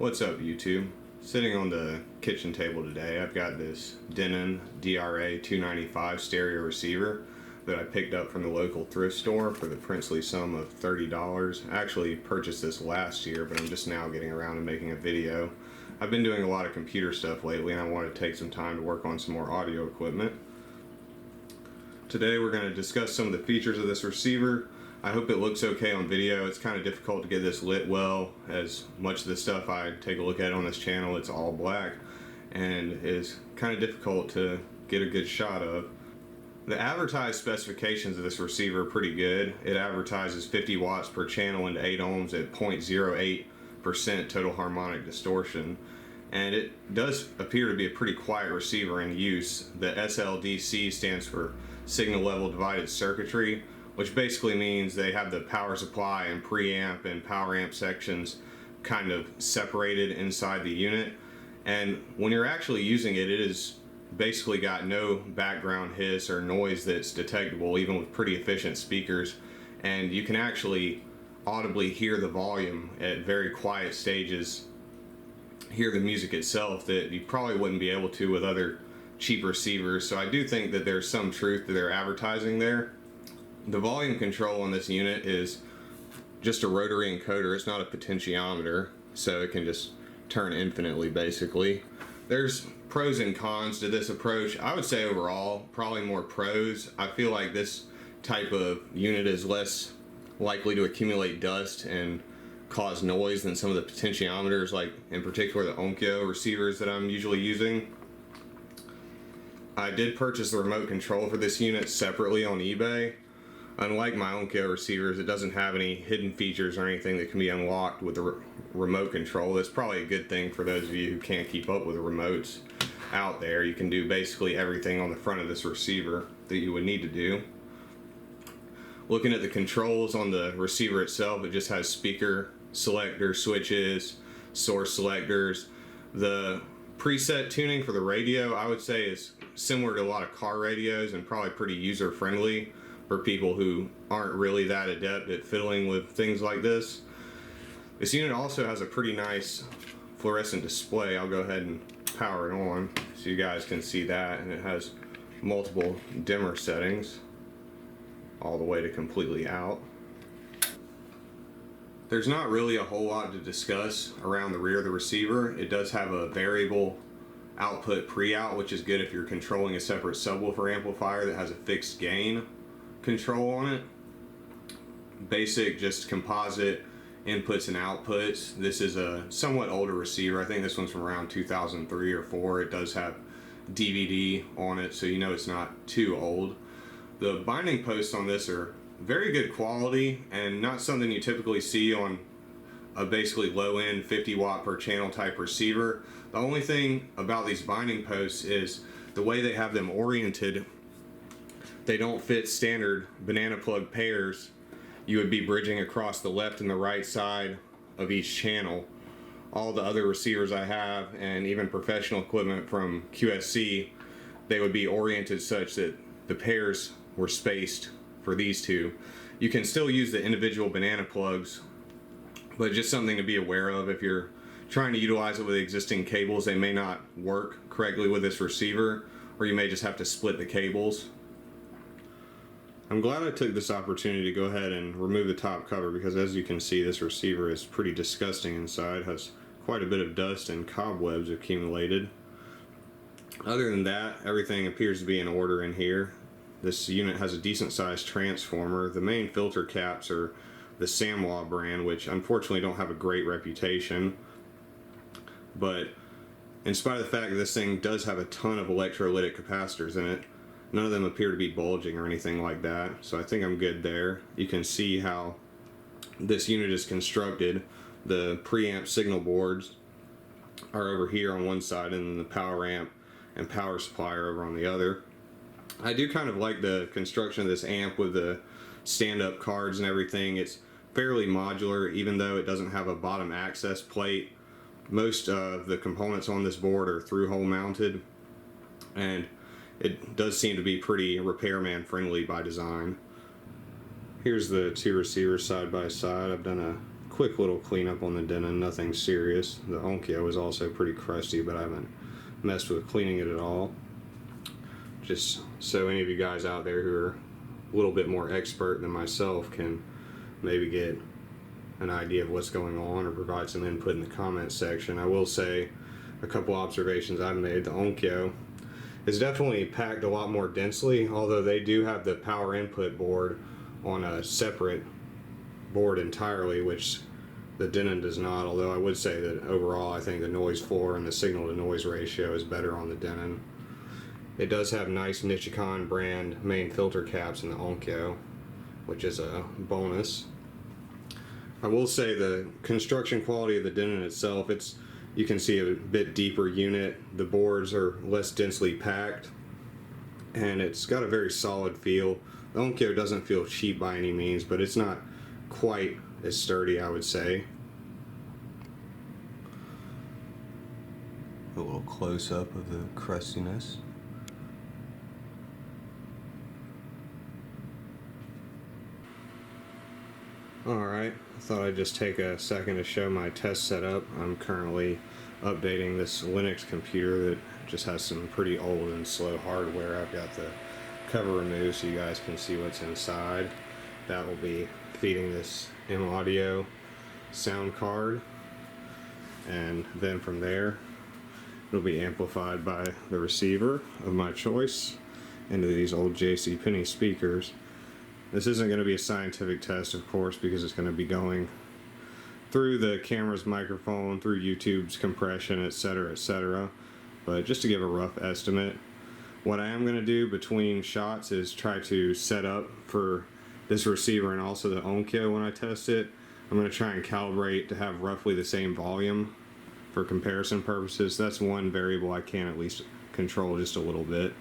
What's up, YouTube? Sitting on the kitchen table today, I've got this Denon DRA-295 stereo receiver that I picked up from the local thrift store for the princely sum of $30. I actually purchased this last year, but I'm just now getting around to making a video. I've been doing a lot of computer stuff lately, and I want to take some time to work on some more audio equipment. Today we're going to discuss some of the features of this receiver. I hope it looks okay on video. It's kind of difficult to get this lit well, as much of the stuff I take a look at on this channel, it's all black, and is kind of difficult to get a good shot of. The advertised specifications of this receiver are pretty good. It advertises 50 watts per channel into 8 ohms at 0.08% total harmonic distortion. And it does appear to be a pretty quiet receiver in use. The SLDC stands for signal level divided circuitry, which basically means they have the power supply and preamp and power amp sections kind of separated inside the unit. And when you're actually using it, it is basically got no background hiss or noise that's detectable, even with pretty efficient speakers. And you can actually audibly hear the volume at very quiet stages, hear the music itself that you probably wouldn't be able to with other cheap receivers. So I do think that there's some truth to their advertising there. The volume control on this unit is just a rotary encoder. It's not a potentiometer, so it can just turn infinitely basically. There's pros and cons to this approach. I would say overall probably more pros. I feel like this type of unit is less likely to accumulate dust and cause noise than some of the potentiometers, like in particular the Onkyo receivers that I'm usually using. I did purchase the remote control for this unit separately on eBay. Unlike my Onkyo receivers, it doesn't have any hidden features or anything that can be unlocked with the remote control. That's probably a good thing for those of you who can't keep up with the remotes out there. You can do basically everything on the front of this receiver that you would need to do. Looking at the controls on the receiver itself, it just has speaker selector switches, source selectors. The preset tuning for the radio, I would say, is similar to a lot of car radios and probably pretty user-friendly for people who aren't really that adept at fiddling with things like this. This unit also has a pretty nice fluorescent display. I'll go ahead and power it on so you guys can see that, and it has multiple dimmer settings all the way to completely out. There's not really a whole lot to discuss around the rear of the receiver. It does have a variable output pre-out, which is good if you're controlling a separate subwoofer amplifier that has a fixed gain control on it. Basic, just composite inputs and outputs. This is a somewhat older receiver. I think this one's from around 2003 or 4. It does have DVD on it, so you know it's not too old. The binding posts on this are very good quality and not something you typically see on a basically low-end 50 watt per channel type receiver. The only thing about these binding posts is the way they have them oriented. They don't fit standard banana plug pairs. You would be bridging across the left and the right side of each channel. All the other receivers I have, and even professional equipment from QSC, they would be oriented such that the pairs were spaced for these two. You can still use the individual banana plugs, but just something to be aware of if you're trying to utilize it with existing cables. They may not work correctly with this receiver, or you may just have to split the cables. I'm glad I took this opportunity to go ahead and remove the top cover, because as you can see, this receiver is pretty disgusting inside. It has quite a bit of dust and cobwebs accumulated. Other than that, everything appears to be in order in here. This unit has a decent sized transformer. The main filter caps are the Samwa brand, which unfortunately don't have a great reputation. But in spite of the fact that this thing does have a ton of electrolytic capacitors in it, none of them appear to be bulging or anything like that, so I think I'm good there. You can see how this unit is constructed. The preamp signal boards are over here on one side, and then the power amp and power supply are over on the other. I do kind of like the construction of this amp with the stand-up cards and everything. It's fairly modular, even though it doesn't have a bottom access plate. Most of the components on this board are through-hole mounted, and it does seem to be pretty repairman friendly by design. Here's the two receivers side by side. I've done a quick little cleanup on the Denon, nothing serious. The Onkyo is also pretty crusty, but I haven't messed with cleaning it at all. Just so any of you guys out there who are a little bit more expert than myself can maybe get an idea of what's going on or provide some input in the comments section. I will say a couple observations I've made. The Onkyo is definitely packed a lot more densely, although they do have the power input board on a separate board entirely, which the Denon does not, although I would say that overall I think the noise floor and the signal to noise ratio is better on the Denon. It does have nice Nichicon brand main filter caps in the Onkyo, which is a bonus. I will say the construction quality of the Denon itself, you can see a bit deeper unit. The boards are less densely packed, and it's got a very solid feel. The Onkyo doesn't feel cheap by any means, but it's not quite as sturdy, I would say. A little close-up of the crustiness. Alright, I thought I'd just take a second to show my test setup. I'm currently updating this Linux computer that just has some pretty old and slow hardware. I've got the cover removed so you guys can see what's inside. That will be feeding this M-Audio sound card, and then from there it'll be amplified by the receiver of my choice into these old JCPenney speakers. This isn't going to be a scientific test, of course, because it's going to be going through the camera's microphone, through YouTube's compression, etc., etc. But just to give a rough estimate, what I am going to do between shots is try to set up for this receiver and also the Onkyo when I test it. I'm going to try and calibrate to have roughly the same volume for comparison purposes. That's one variable I can at least control just a little bit.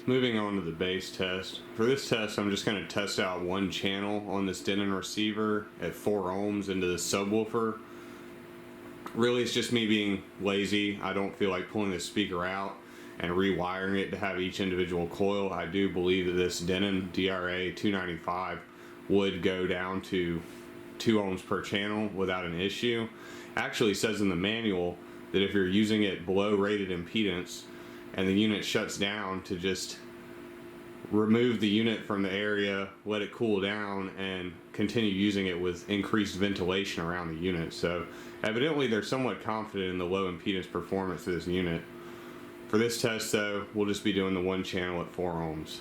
Moving on to the bass test. For this test, I'm just going to test out one channel on this Denon receiver at 4 ohms into the subwoofer. Really, it's just me being lazy. I don't feel like pulling this speaker out and rewiring it to have each individual coil. I do believe that this Denon DRA-295 would go down to 2 ohms per channel without an issue. Actually, it says in the manual that if you're using it below rated impedance and the unit shuts down, to just remove the unit from the area, let it cool down, and continue using it with increased ventilation around the unit. So evidently they're somewhat confident in the low impedance performance of this unit. For this test though, we'll just be doing the one channel at 4 ohms.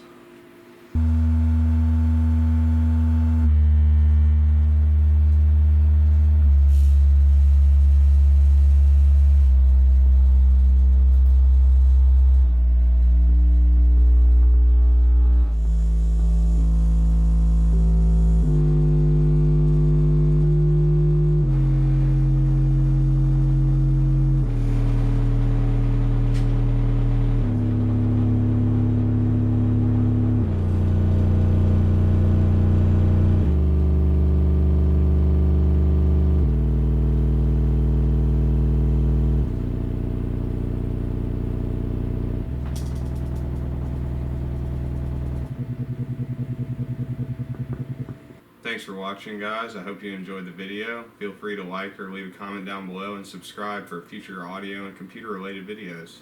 Thanks for watching, guys. I hope you enjoyed the video. Feel free to like or leave a comment down below and subscribe for future audio and computer related videos.